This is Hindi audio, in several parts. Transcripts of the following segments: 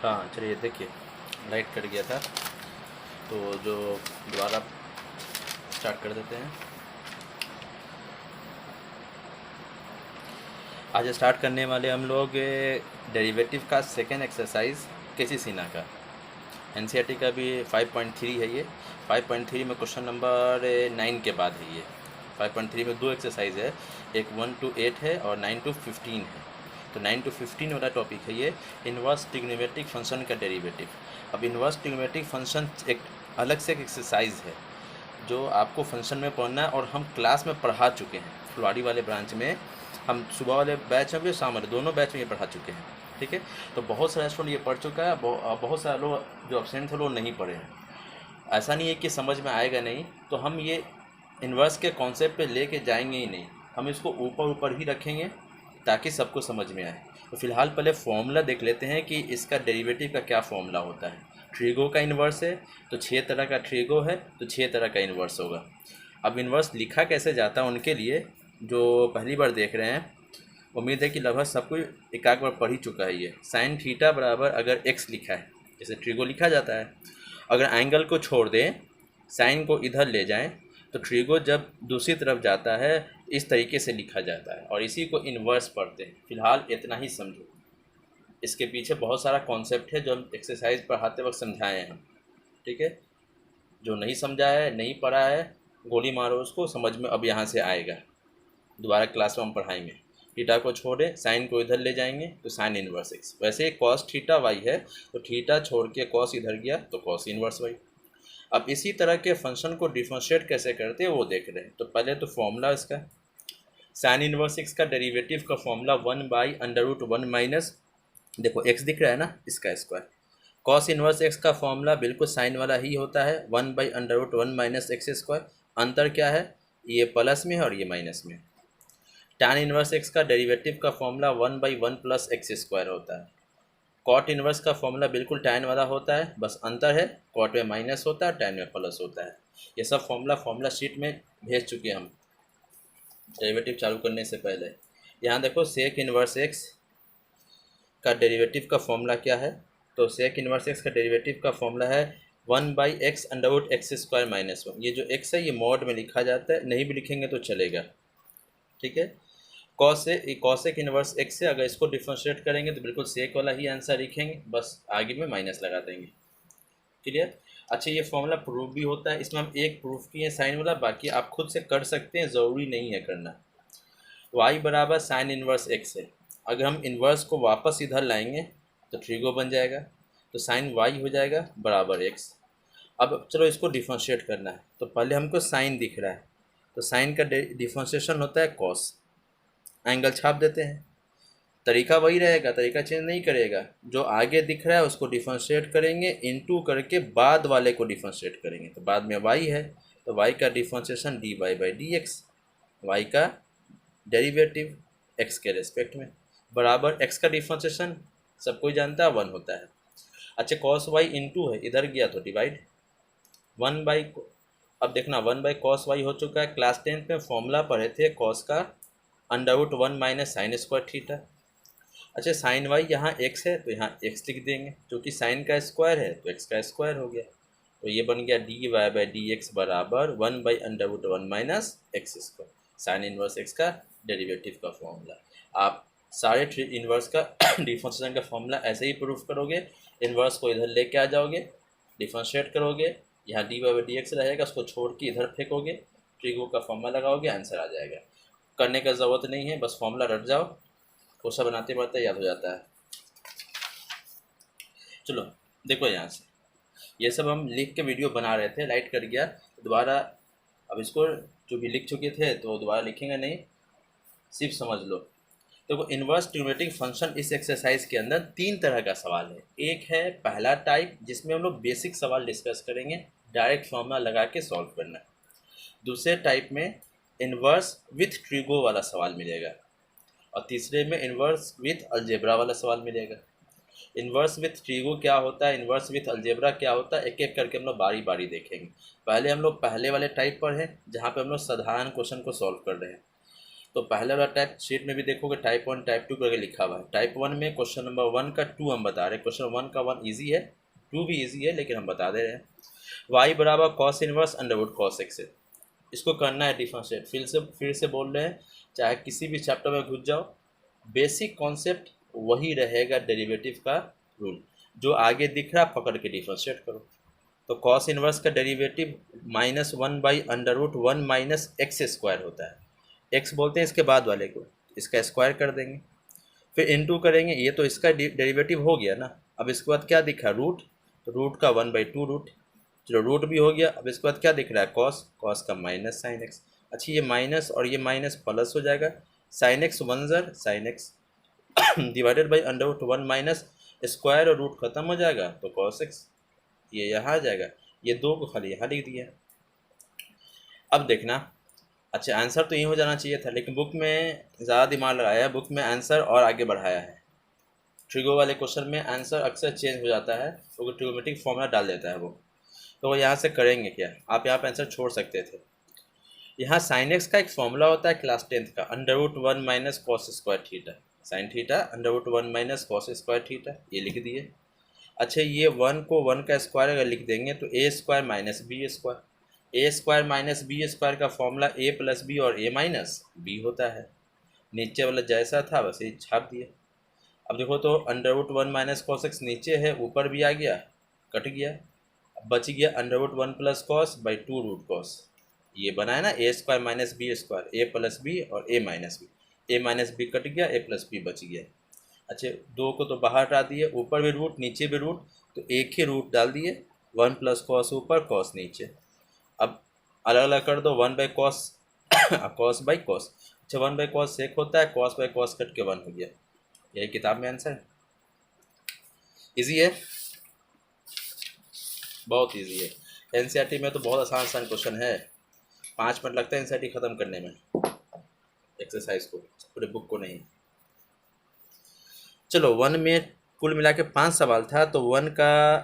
हाँ चलिए देखिए, लाइट कट गया था तो जो दोबारा स्टार्ट कर देते हैं। आज स्टार्ट करने वाले हम लोग डेरिवेटिव का सेकेंड एक्सरसाइज केसी सिन्हा का। एनसीईआरटी का भी 5.3 है ये। 5.3 में क्वेश्चन नंबर 9 के बाद है ये। 5.3 में दो एक्सरसाइज है, एक 1 to 8 है और 9 to 15 है। तो 9 to 15 वाला टॉपिक है ये, इन्वर्स ट्रिग्नोमेट्रिक फंक्शन का डेरिवेटिव। अब इन्वर्स ट्रिग्नोमेट्रिक फंक्शन एक अलग से एक एक्सरसाइज है जो आपको फंक्शन में पढ़ना है और हम क्लास में पढ़ा चुके हैं। फुलवाड़ी वाले ब्रांच में हम सुबह वाले बैच में भी, शाम वाले दोनों बैच में ये पढ़ा चुके हैं। ठीक है, तो बहुत सारा स्टूडेंट ये पढ़ चुका है, बहुत सारे लोग जो एब्सेंट थे लोग नहीं पढ़े हैं। ऐसा नहीं है कि समझ में आएगा नहीं, तो हम ये इन्वर्स के कॉन्सेप्ट पे लेके जाएंगे ही नहीं, हम इसको ऊपर ऊपर ही रखेंगे ताकि सबको समझ में आए। तो फिलहाल पहले फॉर्मूला देख लेते हैं कि इसका डेरिवेटिव का क्या फॉर्मूला होता है। ट्रिगो का इन्वर्स है तो 6 तरह का ट्रिगो है तो 6 तरह का इन्वर्स होगा। अब इन्वर्स लिखा कैसे जाता है उनके लिए जो पहली बार देख रहे हैं, उम्मीद है कि लगभग सब कोई एक आध बार पढ़ ही चुका है। ये साइन थीटा बराबर अगर एक्स लिखा है, जैसे ट्रिगो लिखा जाता है, अगर एंगल को छोड़ दें, साइन को इधर ले जाएं, तो ट्रिगो जब दूसरी तरफ जाता है इस तरीके से लिखा जाता है और इसी को इन्वर्स पढ़ते हैं। फिलहाल इतना ही समझो, इसके पीछे बहुत सारा कॉन्सेप्ट है जो हम एक्सरसाइज पढ़ाते वक्त समझाए हैं हम। ठीक है, जो नहीं समझा है, नहीं पढ़ा है, गोली मारो उसको, समझ में अब यहाँ से आएगा। दोबारा क्लास में हम पढ़ाएंगे। थीटा को छोड़े, साइन को इधर ले जाएंगे तो साइन इन्वर्स एक्स। वैसे कॉस थीटा वाई है तो थीटा छोड़ के कॉस इधर गया तो कॉस इन्वर्स वाई। अब इसी तरह के फंक्शन को डिफरेंशिएट कैसे करते हैं वो देख रहे हैं। तो पहले तो फॉर्मूला इसका साइन इन्वर्स एक्स का डेरिवेटिव का फॉर्मूला 1/√1 माइनस, देखो एक्स दिख रहा है ना, इसका स्क्वायर। कॉस इन्वर्स एक्स का फॉर्मूला बिल्कुल साइन वाला ही होता है, 1/√1 माइनस एक्स स्क्वायर। अंतर क्या है, ये प्लस में है और ये माइनस में। टैन इन्वर्स एक्स का डेरिवेटिव का फॉर्मूला 1/1 प्लस एक्स स्क्वायर होता है। कॉट इन्वर्स का फॉर्मूला बिल्कुल टैन वाला होता है, बस अंतर है कॉट में माइनस होता है, टैन में प्लस होता है। ये सब फॉर्मूला शीट में भेज चुके हैं हम डेरिवेटिव चालू करने से पहले। यहाँ देखो सेक इन्वर्स एक्स का डेरिवेटिव का फॉर्मूला क्या है। तो सेक इन्वर्स एक्स का डेरिवेटिव का फॉर्मूला है 1/x√x² माइनस 1। ये जो x है ये मॉड में लिखा जाता है, नहीं भी लिखेंगे तो चलेगा। ठीक है, कॉसेक इन्वर्स एक्स से अगर इसको डिफरेंशिएट करेंगे तो बिल्कुल सेक वाला ही आंसर लिखेंगे, बस आगे में माइनस लगा देंगे। क्लियर। अच्छा, ये फॉर्मूला प्रूफ भी होता है, इसमें हम एक प्रूफ किए साइन वाला, बाकी आप खुद से कर सकते हैं, ज़रूरी नहीं है करना। y बराबर साइन इन्वर्स एक्स है, अगर हम इन्वर्स को वापस इधर लाएंगे तो ट्रिगो बन जाएगा, तो साइन y हो जाएगा बराबर x। अब चलो इसको डिफरेंशिएट करना है, तो पहले हमको साइन दिख रहा है, तो साइन का डिफरेंशिएशन होता है कॉस, एंगल छाप देते हैं। तरीका वही रहेगा, तरीका चेंज नहीं करेगा। जो आगे दिख रहा है उसको डिफरेंशिएट करेंगे, इनटू करके बाद वाले को डिफरेंशिएट करेंगे, तो बाद में y है तो y का डिफरेंशिएशन dy/dx, y का डेरिवेटिव x के रेस्पेक्ट में बराबर x का डिफरेंशिएशन सब कोई जानता है 1 होता है। अच्छा, cos y इंटू है, इधर गया तो डिवाइड 1 अब देखना 1/cos y हो चुका है। क्लास 10th में फॉर्मूला पढ़े थे cos का √1 माइनस साइन स्क्वायर थीटा। अच्छा, साइन वाई यहाँ x है तो यहाँ x लिख देंगे, क्योंकि साइन का स्क्वायर है तो x का स्क्वायर हो गया, तो ये बन गया dy/dx बराबर 1/√1 minus x square. Sign inverse x का डेरिवेटिव का फॉर्मूला। आप सारे इन्वर्स का डिफरेंशिएशन का फॉर्मूला ऐसे ही प्रूफ करोगे। इन्वर्स को इधर लेके आ जाओगे, डिफरेंशिएट करोगे, यहाँ dy/dx रहेगा, उसको छोड़ के इधर फेंकोगे, ट्रिगो का फॉर्मूला लगाओगे, आंसर आ जाएगा। करने का ज़रूरत नहीं है, बस फॉर्मूला रट जाओ, कोसा बनाते बनाते याद हो जाता है। चलो देखो, यहाँ से ये सब हम लिख के वीडियो बना रहे थे, लाइट कट गया तो दोबारा, अब इसको जो भी लिख चुके थे तो दोबारा लिखेंगे नहीं, सिर्फ समझ लो। देखो, इन्वर्स ट्रिग्नोमेट्रिक फंक्शन इस एक्सरसाइज के अंदर 3 तरह का सवाल है। एक है पहला टाइप जिसमें हम लोग बेसिक सवाल डिस्कस करेंगे, डायरेक्ट फॉर्मूला लगा के सॉल्व करना। दूसरे टाइप में इन्वर्स विथ ट्रिगो वाला सवाल मिलेगा, और तीसरे में इन्वर्स विथ अलजेब्रा वाला सवाल मिलेगा। इन्वर्स विथ ट्रिगो क्या होता है, इन्वर्स विथ अलजेब्रा क्या होता है, एक एक करके हम लोग बारी बारी देखेंगे। पहले हम लोग पहले वाले टाइप पर हैं जहाँ पे हम लोग साधारण क्वेश्चन को सॉल्व कर रहे हैं। तो पहले वाला टाइप शीट में भी देखोगे टाइप 1 टाइप 2 करके लिखा हुआ है। टाइप 1 में क्वेश्चन नंबर 1 का 2 हम बता रहे हैं। क्वेश्चन 1 का 1 ईजी है, 2 भी ईजी है, लेकिन हम बता दे रहे हैं। y बराबर cos inverse under root cos x है। इसको करना है डिफरेंशिएट। फिर से बोल रहे हैं, चाहे किसी भी चैप्टर में घुस जाओ, बेसिक कॉन्सेप्ट वही रहेगा, डेरिवेटिव का रूल। जो आगे दिख रहा है पकड़ के डिफरेंशिएट करो। तो कॉस इनवर्स का डेरिवेटिव -1/√1 माइनस एक्स स्क्वायर होता है। एक्स बोलते हैं इसके बाद वाले को, इसका स्क्वायर कर देंगे, फिर इनटू करेंगे। ये तो इसका डेरिवेटिव हो गया ना। अब इसके बाद क्या दिखा, रूट, तो रूट का 1/2 रूट, चलो रूट भी हो गया। अब इसके बाद क्या दिख रहा है, कॉस, कॉस का माइनस साइन एक्स। अच्छा, ये माइनस और ये माइनस प्लस हो जाएगा, साइन एक्स 1 ज़र sine X divided by √1 minus square, और रूट खत्म हो जाएगा तो कॉस एक्स, ये यहाँ आ जाएगा। ये 2 को खाली यहाँ लिख दिया। अब देखना, अच्छा आंसर तो यही हो जाना चाहिए था, लेकिन बुक में ज़्यादा दिमाग लगाया है, बुक में आंसर और आगे बढ़ाया है। ट्रिगो वाले क्वेश्चन में आंसर अक्सर चेंज हो जाता है, क्योंकि ट्रिगोमेट्रिक फॉर्मूला डाल देता है वो। तो वो यहाँ से करेंगे क्या, आप यहाँ पे आंसर छोड़ सकते थे। यहाँ साइन एक्स का एक फॉर्मूला होता है क्लास 10th का, √1 minus cos square theta, sine theta √1 minus cos square theta, ये लिख दिए। अच्छा, ये 1 को 1 का स्क्वायर अगर लिख देंगे तो ए स्क्वायर माइनस बी स्क्वायर। ए स्क्वायर माइनस बी स्क्वायर का फॉर्मूला ए प्लस बी और ए माइनस बी होता है। नीचे वाला जैसा था वैसे ही छाप दिया। अब देखो तो √1 माइनस कॉस एक्स नीचे है, ऊपर भी आ गया, कट गया, अब बच गया √1 plus cos by 2 root cos. ये बनाया ना A square minus B square, A plus B और A minus B, A minus B cut गया, ए प्लस बी बच गया। अच्छा, 2 को तो बाहर हटा दिए, ऊपर भी रूट नीचे भी रूट, तो एक ही रूट डाल दिए, 1 प्लस कॉस ऊपर कॉस नीचे। अब अलग अलग कर दो, 1 by cos cos by cos. अच्छा, 1 बाई कॉस सेक होता है, कॉस बाई कॉस कट के 1 हो गया। यही किताब में आंसर है। ईजी है, बहुत ईजी है। एनसीईआरटी में तो बहुत आसान आसान क्वेश्चन है, 5 मिनट लगता है एनसीईआरटी ख़त्म करने में, एक्सरसाइज को, पूरे बुक को नहीं। चलो 1 में कुल मिला के 5 सवाल था, तो 1 का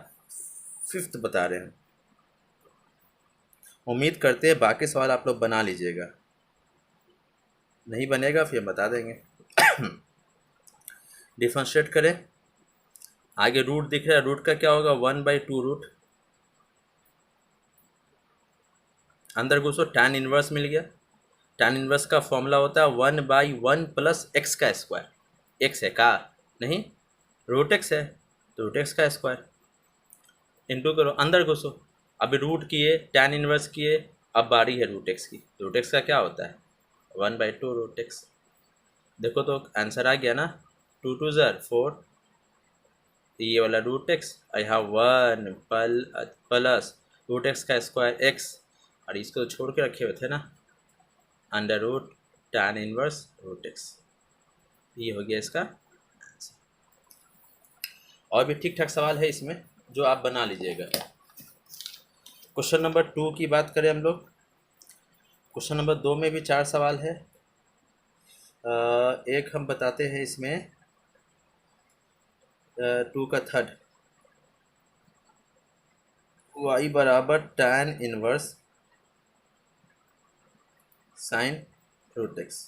5th बता रहे हैं। उम्मीद करते हैं बाकी सवाल आप लोग बना लीजिएगा, नहीं बनेगा फिर बता देंगे। डिफरेंशिएट करें, आगे रूट दिख रहा है, रूट का क्या होगा, 1/2 रूट, अंदर घुसो, टैन इनवर्स मिल गया। टैन इनवर्स का फॉर्मूला होता है 1/1 प्लस एक्स का स्क्वायर। एक्स है का नहीं, रूट एक्स है, तो रूट एक्स का स्क्वायर, इंटू करो, अंदर घुसो। अभी रूट किए, टैन इनवर्स किए, अब बारी है रूट एक्स की। रूट एक्स का क्या होता है, 1/2 रूट एक्स। देखो तो आंसर आ गया ना, 2 2 ज़र 4, ये वाला रूट एक्स, यहाँ 1 प्लस रूट एक्स का स्क्वायर एक्स, और इसको तो छोड़ के रखे हुए थे ना, under root tan inverse root x. ये हो गया इसका आंसर। और भी ठीक ठाक सवाल है इसमें, जो आप बना लीजिएगा। क्वेश्चन नंबर 2 की बात करें हम लोग, क्वेश्चन नंबर 2 में भी 4 सवाल है। एक हम बताते हैं इसमें, 2 का 3rd, y बराबर tan inverse sine root x.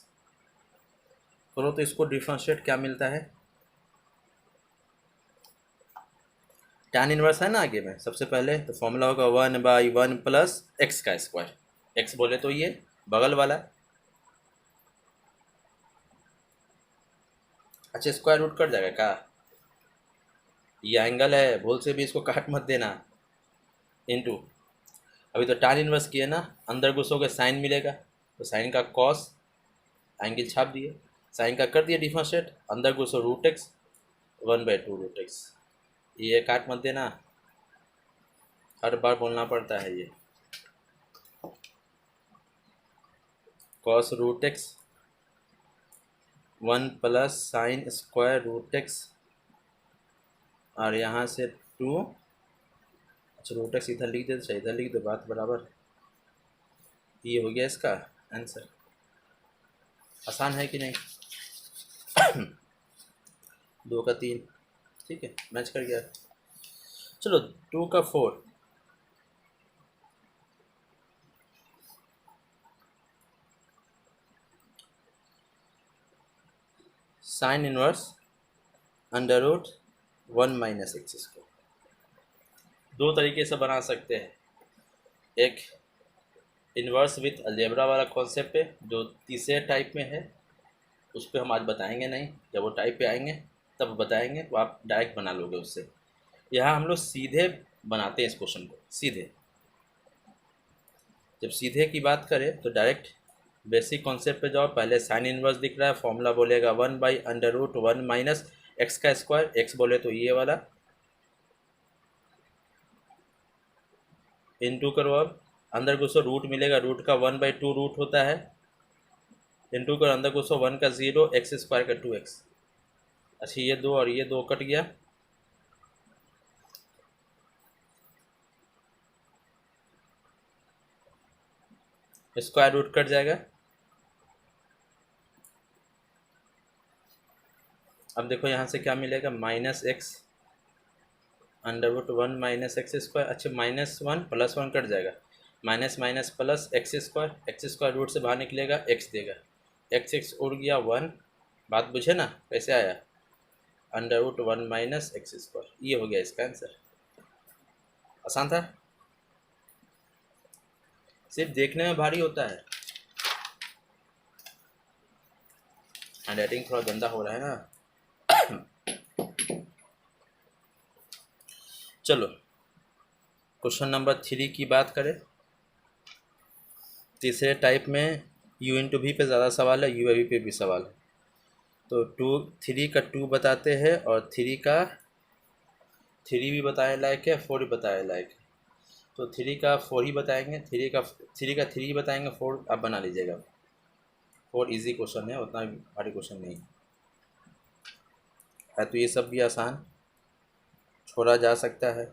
करो तो इसको डिफरेंशिएट क्या मिलता है, टैन इनवर्स है ना आगे में, सबसे पहले तो फॉर्मूला होगा 1/1 प्लस एक्स का स्क्वायर। एक्स बोले तो ये बगल वाला। अच्छा, स्क्वायर रूट कट जाएगा क्या, ये एंगल है, भूल से भी इसको काट मत देना, इनटू, अभी तो टैन इनवर्स किया ना, अंदर घुसोगे साइन मिलेगा, तो साइन का कॉस, एंगल छाप दिए, साइन का कर दिया डिफरेंशिएट, अंदर घुसो रूट एक्स, 1/2 रूट एक्स, ये काट मत देना, हर बार बोलना पड़ता है ये। Cos root x 1 plus sine square root x, और यहाँ से 2, अच्छा रूट एक्स इधर लिख दे, इधर लिख दो, बात बराबर। ये हो गया इसका आंसर। आसान है कि नहीं, 2 का 3, ठीक है, मैच कर गया। चलो 2 का 4, sine inverse under root 1 - x²। दो तरीके से बना सकते हैं, एक इन्वर्स विथ अलजेब्रा वाला कॉन्सेप्ट है जो तीसरे टाइप में है, उस पर हम आज बताएंगे नहीं, जब वो टाइप पे आएंगे तब बताएंगे, तो आप डायरेक्ट बना लोगे उससे। यहाँ हम लोग सीधे बनाते हैं इस क्वेश्चन को, सीधे। जब सीधे की बात करें तो डायरेक्ट बेसिक कॉन्सेप्ट पे जाओ, पहले साइन इनवर्स दिख रहा है, फॉर्मूला बोलेगा 1/√1 - x², x बोले तो ये वाला, इनटू करो, अब अंदर घुसो, रूट मिलेगा, रूट का 1/2 रूट होता है, इनटू करो, अंदर घुसो, 1 का 0, x² का 2x। अच्छा ये दो और ये दो कट गया, स्क्वायर रूट कट जाएगा। अब देखो यहाँ से क्या मिलेगा, -x √1 - x²। अच्छा -1 +1 कट जाएगा, minus minus plus x², root से बाहर निकलेगा, x देगा, x उड़ गया 1। बात बुझे ना कैसे आया, √1 - x²। ये हो गया इसका आंसर। आसान था, सिर्फ देखने में भारी होता है, हैंड राइटिंग थोड़ा गंदा हो रहा है ना। चलो क्वेश्चन नंबर 3 की बात करें, तीसरे टाइप में u/v पे ज़्यादा सवाल है, u/v पे भी सवाल है। तो 3 का 2 बताते हैं, और 3 भी बताए लायक है, 4 भी बताए लायक है। तो 3 का 4 ही बताएंगे, 3 बताएंगे, 4 आप बना लीजिएगा। 4 इजी क्वेश्चन है, उतना भारी क्वेश्चन नहीं है, तो ये सब भी आसान छोड़ा जा सकता है।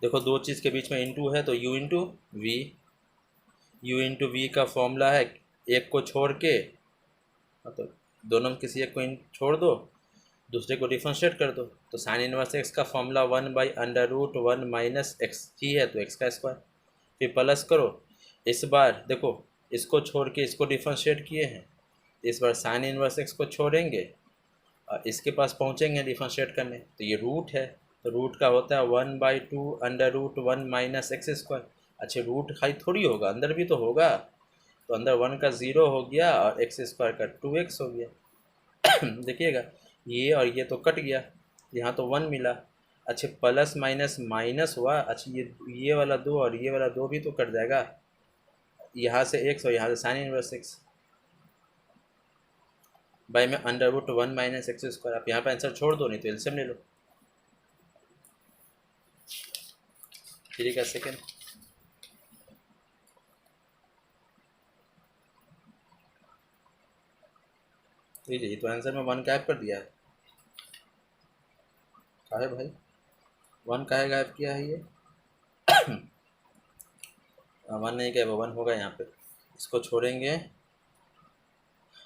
देखो दो चीज़ के बीच में इनटू है, तो u/v का फॉर्मूला है, एक को छोड़ के, तो दोनों में किसी एक को छोड़ दो, दूसरे को डिफरेंशिएट कर दो, तो साइन इनवर्स x का फॉर्मूला 1/√1 - x ही है, तो x का स्क्वायर, फिर प्लस करो। इस बार देखो इसको छोड़ के इसको डिफरेंशिएट किए हैं, इस बार साइन इनवर्स x को छोड़ेंगे और इसके पास पहुंचेंगे डिफरेंशिएट करने, तो ये रूट है, तो रूट का होता है 1/2 √1 - x²। अच्छा रूट खाली थोड़ी होगा, अंदर भी तो होगा, तो अंदर 1 का 0 हो गया और x² का 2x हो गया। देखिएगा ये और ये तो कट गया, यहाँ तो 1 मिला। अच्छा प्लस माइनस माइनस हुआ, अच्छा ये वाला 2 और ये वाला 2 भी तो कट जाएगा, यहाँ से x और यहाँ से साइन इनवर्स x बाई में √1 - x²। आप यहाँ पर आंसर छोड़ दो, नहीं तो एलसीएम ले लो। 3 का सेकेंड, ये तो आंसर में 1 गायब कर दिया है, कहा है भाई 1 काहे गायब किया है ये। 1 नहीं गया, 1 होगा यहाँ पे, इसको छोड़ेंगे।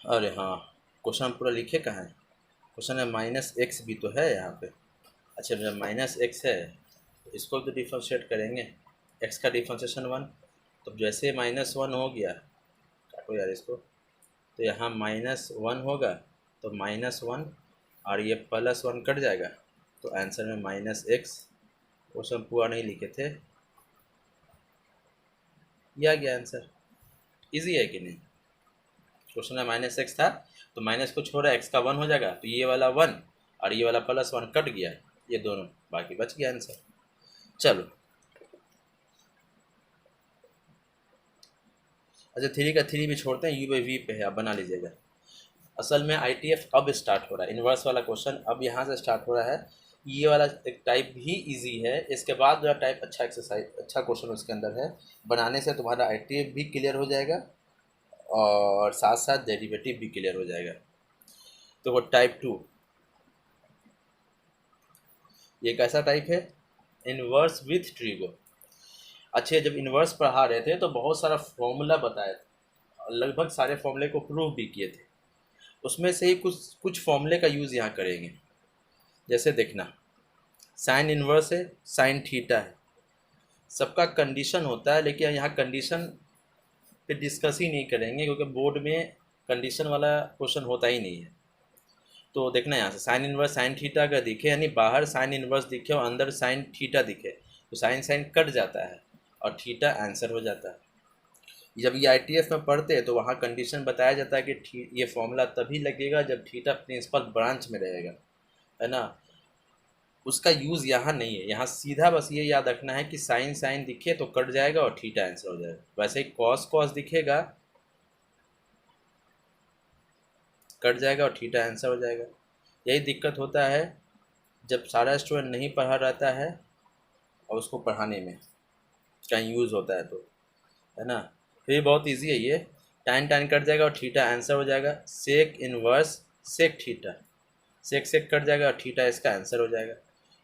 अरे हाँ क्वेश्चन पूरा लिखे कहाँ है, क्वेश्चन है -x भी तो है यहाँ पे। अच्छा जब -x है तो इसको तो डिफरेंशिएट करेंगे, x का डिफरेंशिएशन 1, तो जैसे -1 हो गया, काटो यार इसको, तो यहाँ -1 होगा, तो -1 और ये +1 कट जाएगा, तो आंसर में -x। क्वेश्चन पूरा नहीं लिखे थे, ये आ गया आंसर। इजी है कि नहीं, क्वेश्चन में -x था, तो माइनस को छोड़ा, x का 1 हो जाएगा, तो ये वाला 1 और ये वाला +1 कट गया, ये दोनों, बाकी बच गया आंसर। चलो अच्छा 3 का 3 भी छोड़ते हैं, u/v पे है, आप बना लीजिएगा। असल में ITF अब स्टार्ट हो रहा है, इन्वर्स वाला क्वेश्चन अब यहाँ से स्टार्ट हो रहा है। ये वाला एक टाइप भी इजी है, इसके बाद जो टाइप अच्छा एक्सरसाइज अच्छा क्वेश्चन उसके अंदर है, बनाने से तुम्हारा ITF भी क्लियर हो जाएगा और साथ साथ डेरिवेटिव भी क्लियर हो जाएगा। तो वो टाइप 2, ये कैसा टाइप है, इन्वर्स विथ ट्रिगो। अच्छे जब इन्वर्स पढ़ा रहे थे तो बहुत सारा फॉर्मूला बताया था, लगभग सारे फॉर्मूले को प्रूव भी किए थे, उसमें से ही कुछ फॉर्मूले का यूज़ यहाँ करेंगे। जैसे देखना साइन इन्वर्स है, साइन थीटा है, सबका कंडीशन होता है, लेकिन यहाँ कंडीशन पे डिस्कस ही नहीं करेंगे, क्योंकि बोर्ड में कंडीशन वाला क्वेश्चन होता ही नहीं है। तो देखना यहाँ से साइन इनवर्स साइन थीटा अगर दिखे, यानी बाहर साइन इनवर्स दिखे और अंदर साइन थीटा दिखे, तो साइन साइन कट जाता है और थीटा आंसर हो जाता है। जब ये ITF में पढ़ते हैं तो वहाँ कंडीशन बताया जाता है कि ये फॉर्मूला तभी लगेगा जब थीटा प्रिंसिपल ब्रांच में रहेगा, है ना। उसका यूज़ यहाँ नहीं है, यहाँ सीधा बस ये याद रखना है कि साइन साइन दिखे तो कट जाएगा और थीटा आंसर हो जाएगा। वैसे ही कॉस कॉस दिखेगा, कट जाएगा और थीटा आंसर हो जाएगा। यही दिक्कत होता है जब सारा स्टूडेंट नहीं पढ़ा रहता है और उसको पढ़ाने में कहीं यूज़ होता है तो, है ना। फिर बहुत इजी है ये, tan tan कट जाएगा और थीटा आंसर हो जाएगा। सेक इनवर्स सेक थीटा, सेक सेक कट जाएगा और थीटा इसका आंसर हो जाएगा।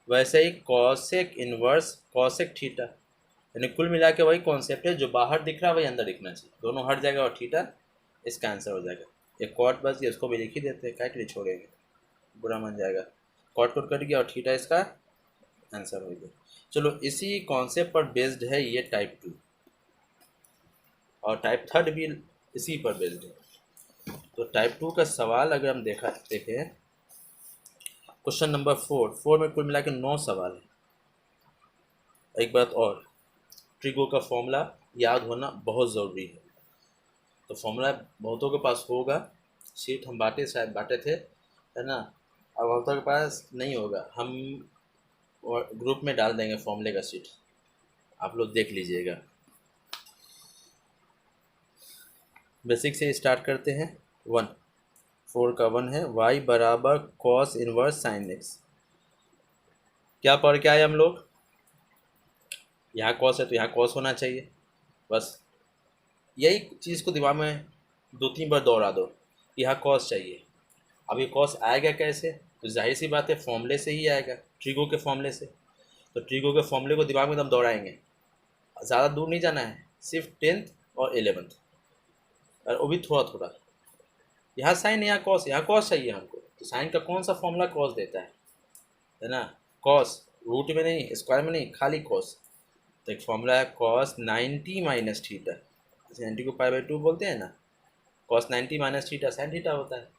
वैसे ही कॉसेक इनवर्स कॉसेक थीटा, यानी कुल मिला के वही कॉन्सेप्ट है, जो बाहर दिख रहा है वही अंदर दिखना चाहिए, दोनों हट जाएगा और थीटा इसका आंसर हो जाएगा। एक कॉट बस गया, उसको भी लिख ही देते हैं, क्या के लिए छोड़ेंगे, बुरा मान जाएगा। कॉट कट कट गया और थीटा इसका आंसर हो गया। चलो इसी कॉन्सेप्ट पर बेस्ड है ये टाइप 2, और टाइप 3 भी इसी पर बेस्ड है। तो टाइप 2 का सवाल अगर हम देखें क्वेश्चन नंबर 4 में कुल मिला के 9 सवाल है। एक बात और, ट्रिगो का फॉर्मूला याद होना बहुत ज़रूरी है। तो फॉर्मूला बहुतों के पास होगा, शीट हम बांटे थे, है ना। अब बहुतों के पास नहीं होगा, हम ग्रुप में डाल देंगे फॉर्मूले का शीट, आप लोग देख लीजिएगा। बेसिक से स्टार्ट करते हैं। 4 का 1 है, y बराबर कॉस इनवर्स साइन एक्स। क्या पढ़ के आए हम लोग, यहाँ कॉस है तो यहाँ कॉस होना चाहिए, बस यही चीज़ को दिमाग में 2-3 बार दोहरा दो, यहाँ कॉस चाहिए। अब ये कॉस आएगा कैसे, तो जाहिर सी बात है फॉर्मूले से ही आएगा, ट्रिगो के फॉर्मूले से। तो ट्रिगो के फॉर्मूले को दिमाग में एकदम दोहराएंगे, ज़्यादा दूर नहीं जाना है, सिर्फ 10th और 11th, और वो भी थोड़ा थोड़ा। यहाँ साइन यहाँ कॉस चाहिए हमको, तो साइन का कौन सा फॉर्मूला कॉस देता है ना। कॉस रूट में नहीं, स्क्वायर में नहीं, खाली कॉस। तो एक फॉर्मूला है कॉस 90 माइनस थीटा, 90 को π/2 बोलते हैं ना, cos 90 minus theta sine theta होता है।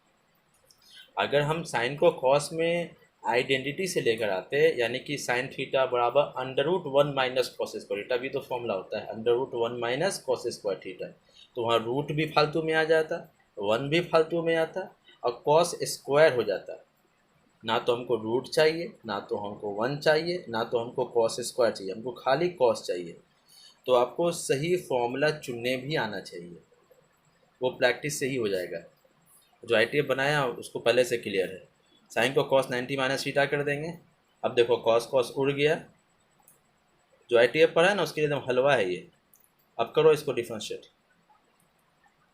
अगर हम साइन को कॉस में आइडेंटिटी से लेकर आते हैं, यानी कि साइन थीटा बराबर √1 माइनस कॉस स्क्वायर थीटा, भी तो फॉर्मूला होता है √1 माइनस कॉस स्क्वायर थीटा, तो वहाँ रूट भी फालतू में आ जाता, 1 भी फालतू में आता और कॉस स्क्वायर हो जाता। ना तो हमको रूट चाहिए, ना तो हमको 1 चाहिए, ना तो हमको कॉस स्क्वायर चाहिए, हमको खाली कॉस चाहिए। तो आपको सही फॉर्मूला चुनने भी आना चाहिए, वो प्रैक्टिस से ही हो जाएगा। जो ITF बनाया उसको पहले से क्लियर है। साइन को कॉस 90 माइनस थीटा कर देंगे। अब देखो कॉस कॉस उड़ गया, जो ITF पढ़ा है ना उसके लिए एकदम हलवा है ये। अब करो इसको डिफरेंशिएट,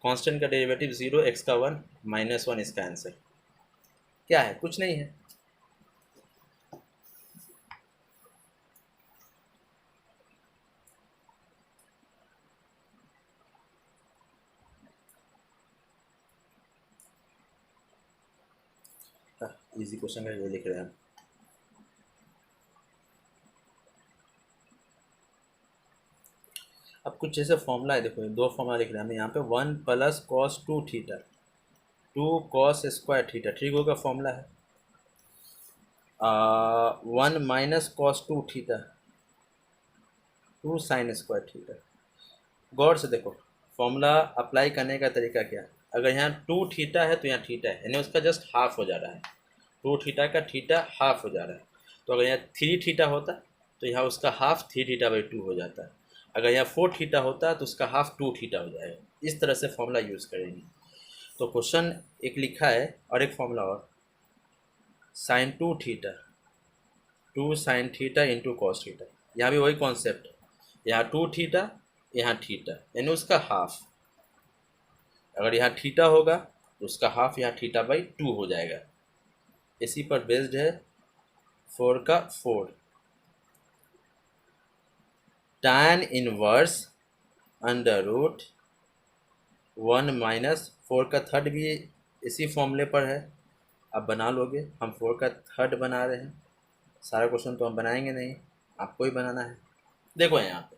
कांस्टेंट का डेरिवेटिव 0, x का 1 -1, इसका आंसर क्या है, कुछ नहीं है। इजी क्वेश्चन है, ये लिख रहे हैं हम। अब कुछ जैसे फॉर्मूला है, देखो 2 फॉर्मूला लिख रहे हैं हम यहाँ पे। 1 + cos 2 theta, 2 cos square theta, trigo का फॉर्मूला है। 1 - cos 2 थीटा, 2 sin स्क्वायर थीटा। गौर से देखो फॉर्मूला अप्लाई करने का तरीका क्या है। अगर यहाँ 2 थीटा है तो यहाँ थीटा है, यानी उसका जस्ट हाफ हो जा रहा है, 2 थीटा का थीटा हाफ हो जा रहा है। तो अगर यहाँ 3 थीटा होता तो यहाँ उसका हाफ 3 थीटा/2 हो जाता। अगर यहाँ 4 थीटा होता तो उसका हाफ 2 थीटा हो जाएगा। इस तरह से फॉर्मूला यूज़ करेंगे। तो क्वेश्चन एक लिखा है और एक फॉर्मूला और, sine 2 theta, 2 sin theta into cos theta. यहाँ भी वही कॉन्सेप्ट, यहाँ 2 थीटा, यहाँ थीटा, यानी उसका हाफ। अगर यहाँ थीटा होगा तो उसका हाफ यहाँ थीटा/2 हो जाएगा। इसी पर बेस्ड है 4 का 4, tan इनवर्स √1 माइनस 4 का 3rd भी इसी फॉर्मूले पर है। अब बना लोगे, हम 4 का 3rd बना रहे हैं। सारा क्वेश्चन तो हम बनाएंगे नहीं, आपको ही बनाना है। देखो यहाँ पे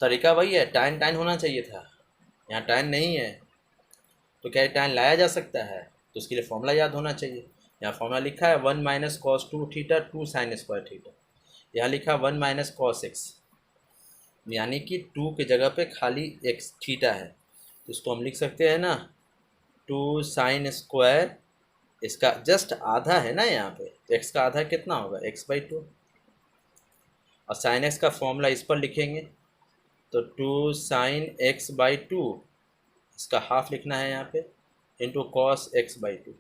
तरीका वही है, tan tan होना चाहिए था, यहाँ tan नहीं है, तो क्या tan लाया जा सकता है? तो उसके लिए फॉर्मूला याद होना चाहिए। यहाँ फॉर्मूला लिखा है 1 minus cos 2 theta 2 sine square theta. यहाँ लिखा 1 माइनस कॉस एक्स, यानी कि 2 की जगह पे खाली एक्स थीटा है, तो इसको हम लिख सकते हैं ना 2 साइन स्क्वायर, इसका जस्ट आधा है ना यहाँ पे, तो एक्स का आधा कितना होगा x/2, और साइन एक्स का फॉर्मूला इस पर लिखेंगे तो 2 साइन x/2, इसका हाफ लिखना है यहाँ पे, इंटू कॉस x/2।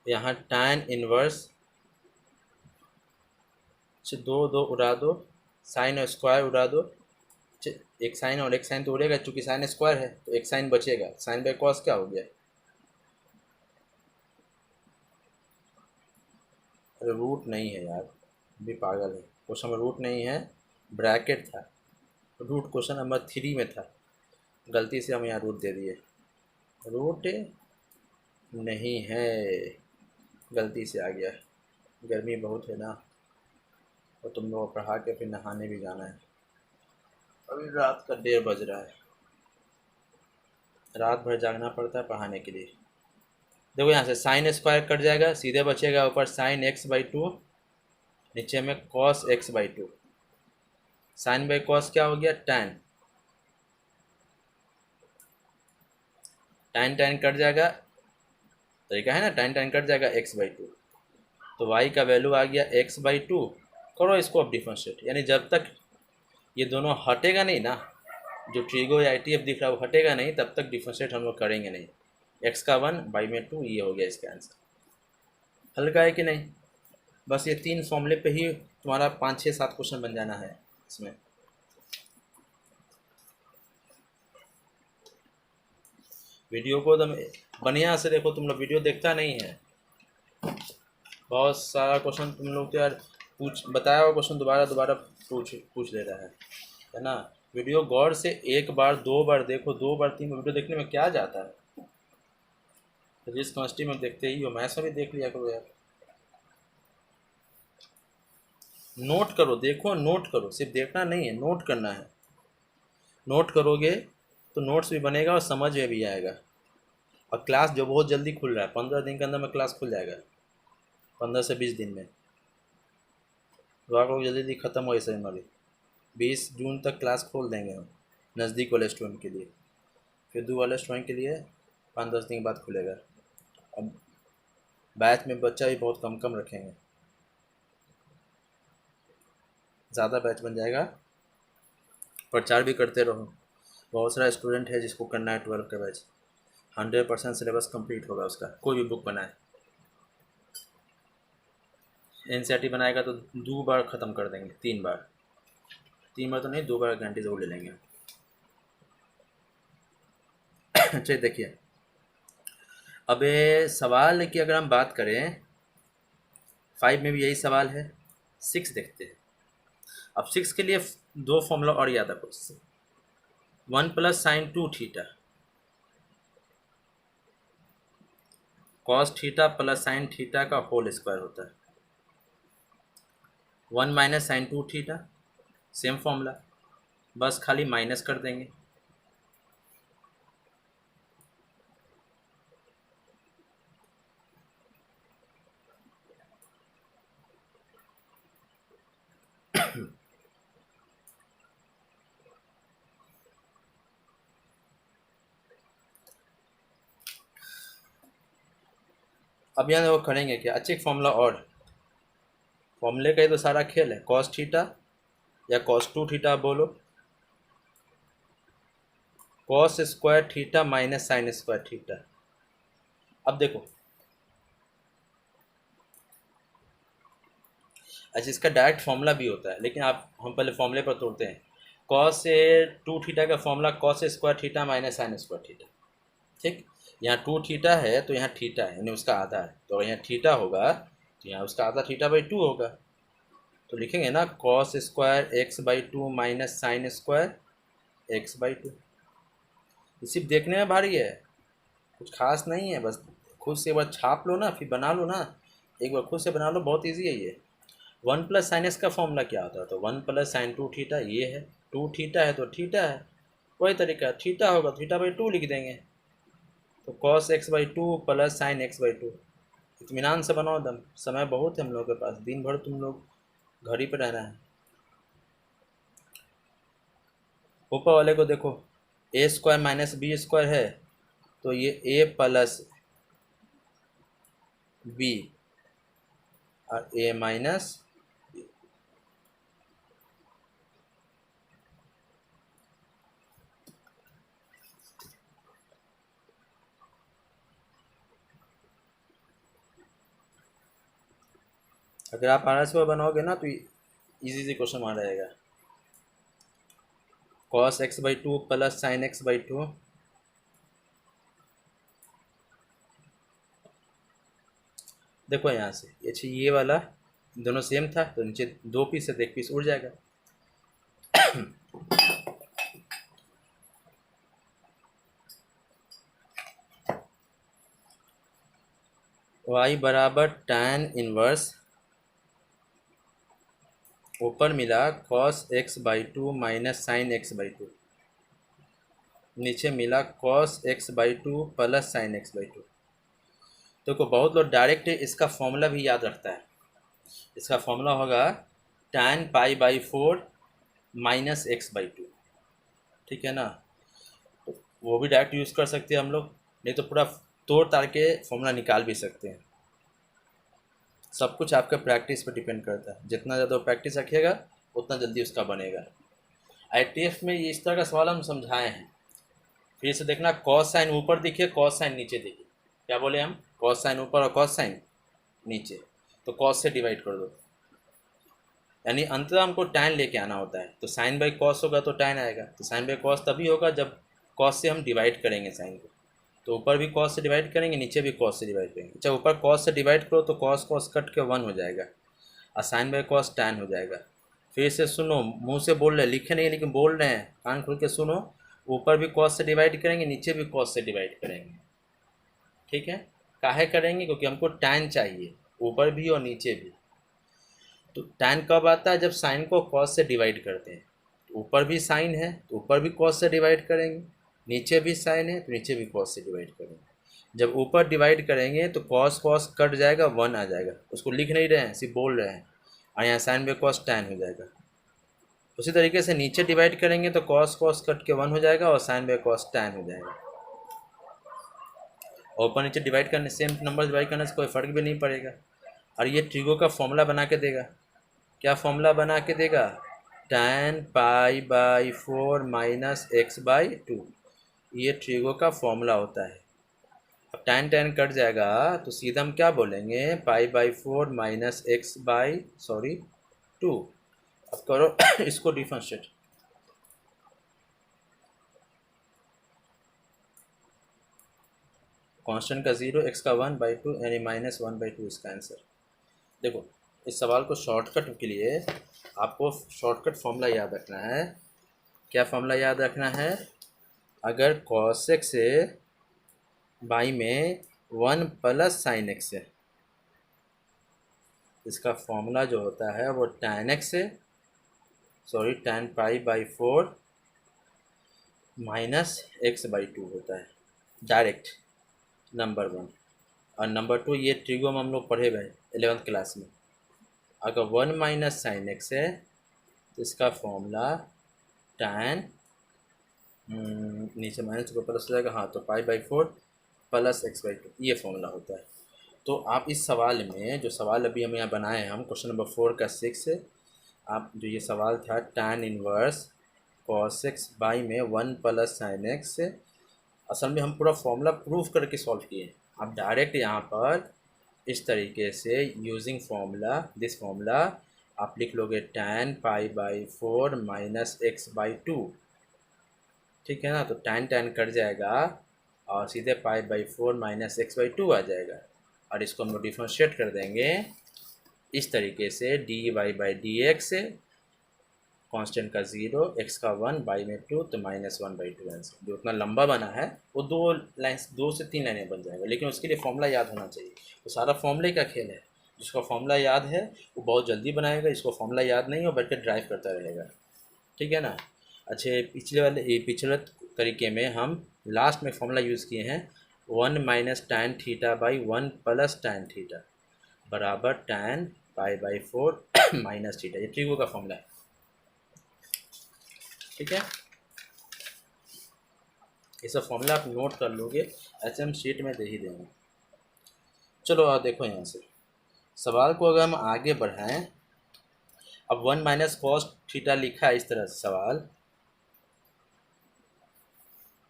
यहाँ tan इनवर्स दो दो उड़ा दो, साइन और स्क्वायर उड़ा दो, एक साइन और एक साइन तो उड़ेगा, चूँकि साइन स्क्वायर है तो एक साइन बचेगा, साइन बाई कॉस क्या हो गया? अरे रूट नहीं है यार, भी पागल है, क्वेश्चन में रूट नहीं है, ब्रैकेट था, रूट क्वेश्चन नंबर 3 में था, गलती से हम यहाँ रूट दे दिए, रूट नहीं है, गलती से आ गया, गर्मी बहुत है ना, और तुम लोग पढ़ा के फिर नहाने भी जाना है, अभी रात का 1:30 बज रहा है, रात भर जागना पड़ता है पढ़ाने के लिए। देखो यहाँ से साइन स्क्वायर कट जाएगा, सीधे बचेगा ऊपर साइन x/2, नीचे में cos x/2, sign by cos क्या हो गया? tan, tan कट जाएगा, तरीका है ना, tan कट जाएगा x/2, तो y का वैल्यू आ गया x/2। करो इसको अब डिफरेंशिएट, यानी जब तक ये दोनों हटेगा नहीं ना, जो ट्रिगो या ITF दिख रहा है वो हटेगा नहीं, तब तक डिफरेंशिएट हम लोग करेंगे नहीं। x का 1 y में 2, ये हो गया इसका आंसर। हल्का है कि नहीं? बस ये 3 फॉर्मूले पे ही तुम्हारा 5 6 7 क्वेश्चन बन जाना है इसमें। वीडियो को तुम बढ़िया से देखो, तुम लोग वीडियो देखता नहीं है, बहुत सारा क्वेश्चन तुम लोग तो यार बताया हुआ क्वेश्चन दोबारा दोबारा पूछ ले रहा है ना। वीडियो गौर से 1 बार 2 बार देखो, 2 बार 3 बार वीडियो देखने में क्या जाता है, फिजिक्स केमिस्ट्री में देखते ही हो, मैथ्स में भी देख लिया करो यार। नोट करो, देखो नोट करो, सिर्फ देखना नहीं है, नोट करना है। नोट करोगे तो नोट्स भी बनेगा और समझ में भी आएगा। और क्लास जो बहुत जल्दी खुल रहा है, 15 दिन के अंदर में क्लास खुल जाएगा, 15 से 20 दिन में। दुआ करो जल्दी जल्दी ख़त्म हो ऐसे हमारी, 20 जून तक क्लास खोल देंगे हम नज़दीक वाले स्टूडेंट के लिए, फिर दूर वाले स्टूडेंट के लिए 5-10 दिन के बाद खुलेगा। अब बैच में बच्चा भी बहुत कम कम रखेंगे, ज़्यादा बैच बन जाएगा, प्रचार भी करते रहो। बहुत सारा स्टूडेंट है जिसको करना है 12 का बैच, 100% सिलेबस कंप्लीट होगा उसका, कोई भी बुक बनाए। NCERT बनाएगा तो 2 बार ख़त्म कर देंगे, 3 बार, 3 बार तो नहीं, 2 बार गारंटी ज़रूर ले लेंगे। अच्छा देखिए, अब सवाल की अगर हम बात करें, 5 में भी यही सवाल है, 6 देखते हैं। अब 6 के लिए 2 फॉर्मूला और याद रखो, 1 plus sine 2 theta cos theta plus sine theta का होल स्क्वायर होता है, 1 minus sine 2 theta, same formula, बस खाली माइनस कर देंगे। अब यहाँ वो करेंगे क्या, अच्छे फॉर्मूला, और फॉर्मूले का ही तो सारा खेल है, कॉस थीटा या कॉस 2 थीटा बोलो, cos square theta minus sine square theta. अब देखो, अच्छा इसका डायरेक्ट फॉर्मूला भी होता है, लेकिन आप हम पहले फॉर्मूले पर तोड़ते हैं। कॉस 2 थीटा का formula cos square theta minus sine square theta, ठीक। यहाँ 2 थीटा है तो यहाँ थीटा है, यानी उसका आधा है, तो यहाँ थीटा होगा तो यहाँ उसका आधा θ/2 होगा, तो लिखेंगे ना cos square x/2 minus sine square x/2। सिर्फ देखने में भारी है, कुछ खास नहीं है, बस खुद से एक बार छाप लो ना, फिर बना लो ना, एक बार खुद से बना लो, बहुत ईजी है ये। वन प्लस साइन एक्स का फॉर्मूला क्या होता है? तो one plus sign to theta ये है, टू थीटा है तो थीटा है, वही तरीका, थीटा होगा थीटा बाई टू लिख देंगे। तो cos x by two plus sine x by two. इत्मीनान से बनाओ दम, समय बहुत है हम लोग के पास, दिन भर तुम लोग घर ही पर रहना है। ऊपर वाले को देखो, ए स्क्वायर माइनस बी स्क्वायर है, तो ये ए प्लस बी और ए माइनस, अगर आप RS पर बनाओगे ना तो इजी से क्वेश्चन आ रहेगा। Cos x by two plus sine x by to, देखो यहाँ से अच्छा ये वाला दोनों सेम था तो नीचे दो पीस है तो एक पीस उड़ जाएगा। y बराबर tan इनवर्स, ऊपर मिला cos x by two minus sine x by to, नीचे मिला cos x by two plus sine x by to. तो बहुत लोग डायरेक्ट इसका फॉर्मूला भी याद रखता है। इसका फॉर्मूला होगा tan pi by four minus X by to, ठीक है ना। तो वो भी डायरेक्ट यूज़ कर सकते हैं हम लोग, नहीं तो पूरा तोड़ ताड़ के फॉर्मूला निकाल भी सकते हैं। सब कुछ आपका प्रैक्टिस पर डिपेंड करता है, जितना ज़्यादा प्रैक्टिस रखिएगा उतना जल्दी उसका बनेगा। ITF में ये इस तरह का सवाल हम समझाए हैं, फिर से देखना, कॉस साइन ऊपर दिखे कॉस साइन नीचे दिखे, क्या बोले हम, कॉस साइन ऊपर और कॉस साइन नीचे, तो कॉस से डिवाइड कर दो, यानी अंततः हमको टैन लेके आना होता है। तो साइन बाई कॉस होगा तो टैन आएगा, तो साइन बाई कॉस तभी होगा जब कॉस से हम डिवाइड करेंगे साइन को। तो ऊपर भी कॉस से डिवाइड करेंगे, नीचे भी कॉस से डिवाइड करेंगे। अच्छा ऊपर कॉस से डिवाइड करो तो कॉस कॉस कट के वन हो जाएगा और साइन बाई कॉस टैन हो जाएगा। फिर से सुनो, मुंह से बोल रहे हैं, लिखे नहीं लेकिन बोल रहे हैं, कान खोल के सुनो, ऊपर भी कॉस से डिवाइड करेंगे, नीचे भी कॉस से डिवाइड करेंगे, ठीक है। काहे करेंगे? क्योंकि हमको टैन चाहिए, ऊपर भी और नीचे भी। तो टैन कब आता है? जब साइन को कॉस से डिवाइड करते हैं। तो ऊपर भी साइन है तो ऊपर भी कॉस से डिवाइड करेंगे, नीचे भी साइन है तो नीचे भी कॉस से डिवाइड करेंगे। जब ऊपर डिवाइड करेंगे तो कॉस कॉस कट जाएगा, वन आ जाएगा, उसको लिख नहीं रहे हैं सिर्फ बोल रहे हैं, और यहाँ साइन बाई कॉस टैन हो जाएगा। उसी तरीके से नीचे डिवाइड करेंगे तो कॉस कॉस कट के वन हो जाएगा और साइन बाई कॉस टैन हो जाएगा। और ऊपर नीचे डिवाइड करने, सेम नंबर डिवाइड करने से कोई फ़र्क भी नहीं पड़ेगा। और ये ट्रिगो का फॉर्मूला बना के देगा, क्या फॉर्मूला बना के देगा? tan pi by four minus X by to, ये ट्रिगो का फॉर्मूला होता है। अब tan tan कट जाएगा तो सीधा हम क्या बोलेंगे, पाई by four minus X by to. अब करो इसको डिफरेंशिएट, कांस्टेंट का ज़ीरो, एक्स का वन बाई टू, यानी माइनस वन बाई टू इसका आंसर। देखो इस सवाल को शॉर्टकट के लिए आपको शॉर्टकट फॉर्मूला याद रखना है। क्या फॉर्मूला याद रखना है? अगर cos x से बाई में वन प्लस साइन एक्स है, इसका फॉर्मूला जो होता है वो tan x है, tan pi by four minus X by to होता है, डायरेक्ट नंबर वन। और नंबर टू ये ट्रिगो में हम लोग पढ़े हुए 11th क्लास में। अगर वन माइनस साइन एक्स है तो इसका फॉर्मूला tan, नीचे माइनस को प्लस हो जाएगा, हाँ, तो पाई by four plus x by to, ये फॉर्मूला होता है। तो आप इस सवाल में, जो सवाल अभी हम यहाँ बनाए हैं, हम क्वेश्चन नंबर 4 का 6 है, आप जो ये सवाल था tan inverse cos x by में वन प्लस साइन एक्स से, असल में हम पूरा फॉर्मूला प्रूफ करके सॉल्व किए। आप डायरेक्ट यहाँ पर इस तरीके से यूजिंग फॉर्मूला, दिस फॉर्मूला आप लिख लोगे tan pi by four minus X by to, ठीक है ना। तो tan tan कट जाएगा और सीधे pi by four minus X by two आ जाएगा, और इसको हम लोग डिफ्रेंशिएट कर देंगे इस तरीके से, d y by d x से, कांस्टेंट का ज़ीरो, एक्स का वन, बाई में टू, तो minus one by two answer. जो उतना लंबा बना है वो दो से तीन लाइनें बन जाएगा, लेकिन उसके लिए फॉर्मूला याद होना चाहिए। तो सारा फॉर्मूले का खेल है, जिसको फॉर्मूला याद है वो बहुत जल्दी बनाएगा, इसको फॉर्मूला याद नहीं हो बैठ के ड्राइव करता रहेगा। ठीक है ना। अच्छे पिछले तरीके में हम लास्ट में फॉर्मूला यूज़ किए हैं 1 minus tan theta by 1 plus tan theta बराबर tan pi by 4 minus theta. ये ट्रिगो का फॉर्मूला है। ठीक है, ये सब फॉर्मूला आप नोट कर लोगे, ऐसे हम शीट में दे ही देंगे। चलो आप देखो यहाँ से सवाल को अगर हम आगे बढ़ाएं, अब 1 माइनस कॉस थीटा लिखा है इस तरह से सवाल।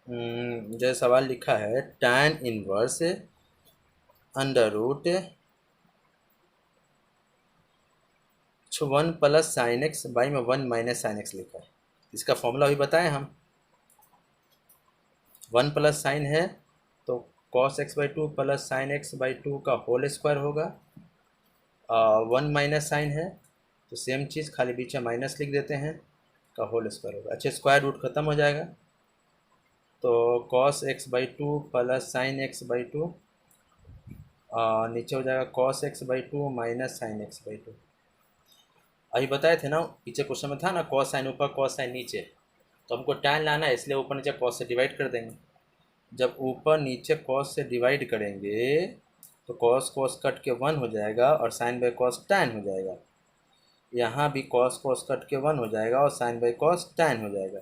जो सवाल लिखा है tan inverse under root 1 plus sine x by में 1 माइनस साइन एक्स लिखा है। इसका फॉर्मूला अभी बताएं हम। 1 प्लस साइन है तो cos x by 2 plus sine x by 2 का होल स्क्वायर होगा। 1 माइनस साइन है तो सेम चीज़, खाली बीच में माइनस लिख देते हैं, का होल स्क्वायर होगा। अच्छा, स्क्वायर रूट ख़त्म हो जाएगा तो cos x by 2 plus sine x by 2 नीचे हो जाएगा cos x by 2 minus sine x by 2। अभी बताए थे ना, पीछे क्वेश्चन में था ना कॉस साइन ऊपर कॉस साइन नीचे, तो हमको टैन लाना है इसलिए ऊपर नीचे कॉस से डिवाइड कर देंगे। जब ऊपर नीचे कॉस से डिवाइड करेंगे तो कॉस कॉस कट के 1 हो जाएगा और साइन बाई कॉस टैन हो जाएगा। यहाँ भी कॉस कॉस कट के 1 हो जाएगा और साइन बाई कॉस टैन हो जाएगा।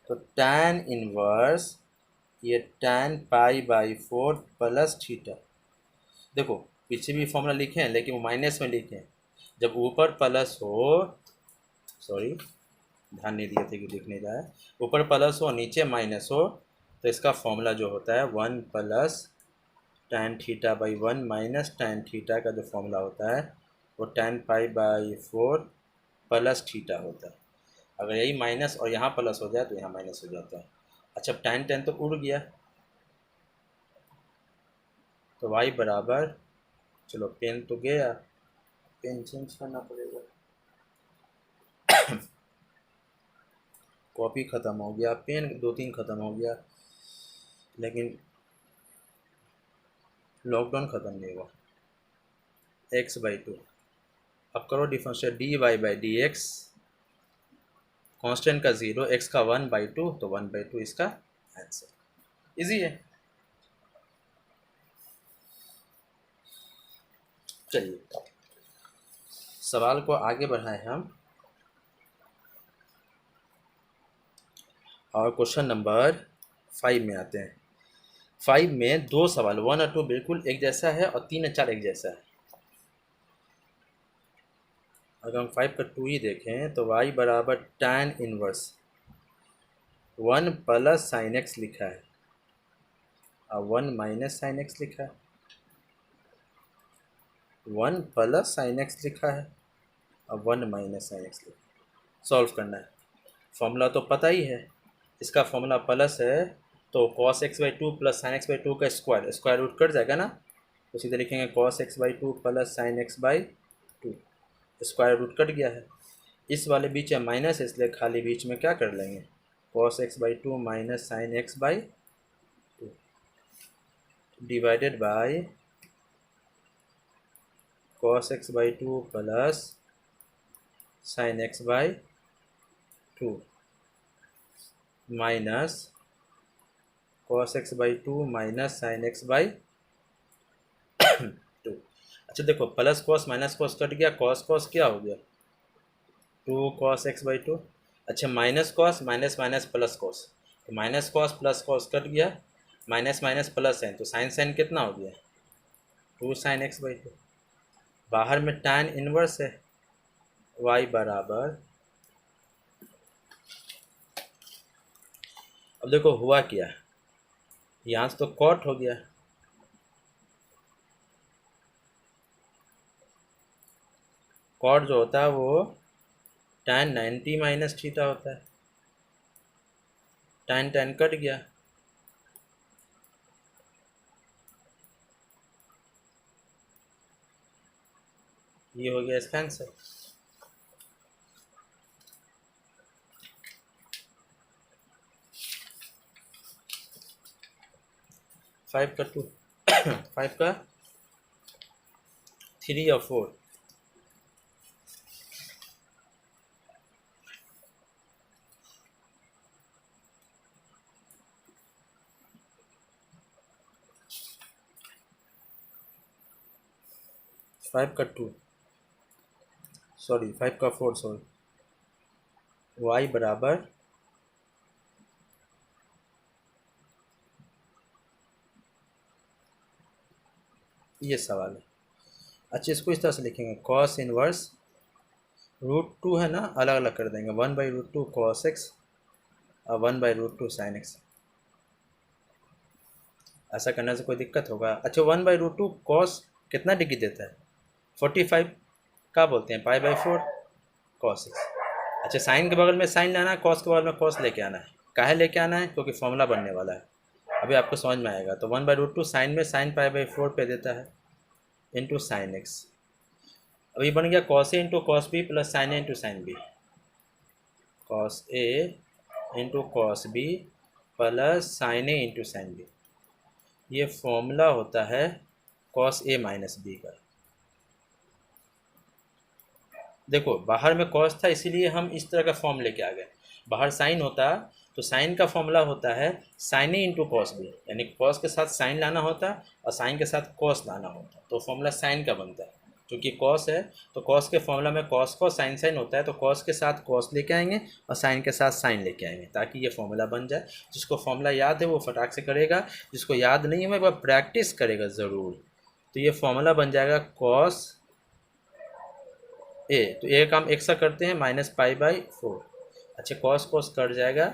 तो टैन इनवर्स ये tan pi by 4 plus theta. देखो पीछे भी फॉर्मूला लिखे हैं लेकिन वो माइनस में लिखे हैं। जब ऊपर प्लस हो, सॉरी ध्यान नहीं दिए थे कि लिख नहीं रहा है, ऊपर प्लस हो नीचे माइनस हो तो इसका फॉर्मूला जो होता है 1 plus tan theta by 1 minus tan theta का जो फॉर्मूला होता है वो tan pi by 4 plus theta होता है। अगर यही माइनस और यहाँ प्लस हो जाए तो यहाँ माइनस हो जाता है। अच्छा, टैन टैन तो उड़ गया तो y बराबर, चलो पेन तो गया, पेन चेंज करना पड़ेगा, कॉपी ख़त्म हो गया, पेन 2-3 ख़त्म हो गया, लेकिन लॉकडाउन ख़त्म नहीं हुआ। एक्स बाई 2, अब करो differential d y by d x, constant का 0, एक्स का 1/2 तो 1/2 इसका आंसर। इजी है। चलिए सवाल को आगे बढ़ाएं हम और क्वेश्चन नंबर 5 में आते हैं। 5 में 2 सवाल 1 और 2 बिल्कुल एक जैसा है और 3 और 4 एक जैसा है। अगर हम 5 का 2 ही देखें तो y बराबर tan inverse 1 plus sine x लिखा है और 1 माइनस साइन एक्स लिखा है। 1 प्लस साइन एक्स लिखा है और 1 माइनस साइन एक्स लिखा है। सॉल्व करना है। फॉर्मूला तो पता ही है, इसका फॉर्मूला प्लस है तो cos x by 2 plus sine x by 2 का स्क्वायर रूट कट जाएगा ना, तो सीधे लिखेंगे cos x by 2 plus sine x by 2, square root cut गया है। इस वाले बीच में माइनस है इसलिए खाली बीच में क्या कर लेंगे cos x by 2 minus sine x by 2 divided by cos x by 2 plus sine x by 2 minus cos x by 2 minus sine x by 2। अच्छा देखो plus cos minus cos cut गया, कॉस कॉस क्या हो गया 2 कॉस एक्स बाई 2। अच्छा minus cos minus minus plus cos, तो minus cos plus cos cut गया, माइनस माइनस प्लस साइन, तो साइन साइन कितना हो गया 2 साइन एक्स बाई 2। बाहर में टैन इनवर्स है y बराबर, अब देखो हुआ क्या, यहाँ से तो कॉट हो गया, कॉट जो होता है वो टैन 90 माइनस थीटा होता है, टैन टैन कट गया, ये हो गया इसका आंसर। फाइव का 2 5 का 3 और 4? फाइव का 2, सॉरी 5 का 4, सॉरी। y बराबर ये सवाल है। अच्छा, इसको इस तरह से लिखेंगे, कॉस इनवर्स √2 है ना, अलग अलग कर देंगे, 1/√2 cos x और 1/√2 sin x। ऐसा करने से कोई दिक्कत होगा? अच्छा, 1/√2 cos कितना डिग्री देता है? 45 का बोलते हैं, π/4 cos x। अच्छा, साइन के बगल में साइन लाना है, कॉस के बगल में कॉस लेके आना है। काहे लेके आना है? क्योंकि फॉर्मूला बनने वाला है, अभी आपको समझ में आएगा। तो 1/√2 साइन में साइन π/4 पे देता है इंटू साइन एक्स। अभी बन गया cos A into cos B plus sine A into sine B. Cos A into cos B plus sine A into sine B. ये फॉर्मूला होता है कॉस ए माइनस बी का। देखो, बाहर में कॉस था इसीलिए हम इस तरह का फॉर्म लेके आ गए। बाहर साइन होता तो साइन का फॉर्मूला होता है sign A into cos B, यानी कॉस के साथ साइन लाना होता और साइन के साथ कॉस लाना होता, तो फॉर्मूला साइन का बनता है। क्योंकि कॉस है तो कॉस के फॉर्मूला में कॉस को साइन साइन होता है, तो कॉस के साथ कॉस लेके आएंगे और साइन के साथ साइन लेके आएंगे ताकि ये फॉर्मूला बन जाए। जिसको फॉर्मूला याद है वो फटाक से करेगा, जिसको याद नहीं है वह प्रैक्टिस करेगा ज़रूर। तो ये फॉर्मूला बन जाएगा कॉस ए, तो ए का हम एक्स करते हैं -π/4। अच्छा, कॉस कॉस कट जाएगा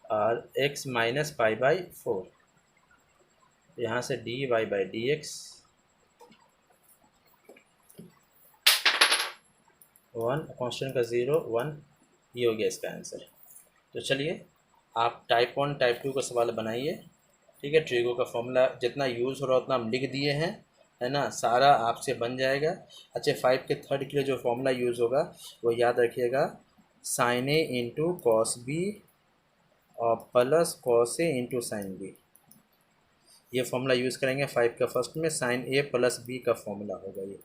और x माइनस π/4, यहाँ से dy/dx 1, कॉन्स्टेंट का 0 1, ये हो गया इसका आंसर। तो चलिए आप टाइप 1 टाइप 2 का सवाल बनाइए। ठीक है, ट्रिगो का फॉर्मूला जितना यूज़ हो रहा उतना हम लिख दिए हैं, है ना, सारा आपसे बन जाएगा। अच्छा, 5 के थर्ड के लिए जो फॉर्मूला यूज़ होगा वो याद रखिएगा, sign A into cos B और plus cos A into sine B. ये फॉर्मूला यूज़ करेंगे 5 का फर्स्ट में, साइन ए प्लस बी का फॉर्मूला होगा ये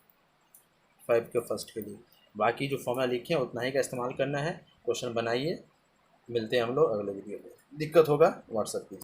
5 के फर्स्ट के लिए। बाकी जो फॉर्मूला लिखे हैं उतना ही का इस्तेमाल करना है। क्वेश्चन बनाइए, मिलते हैं हम लोग अगले वीडियो में। दिक्कत होगा व्हाट्सएप कीजिए।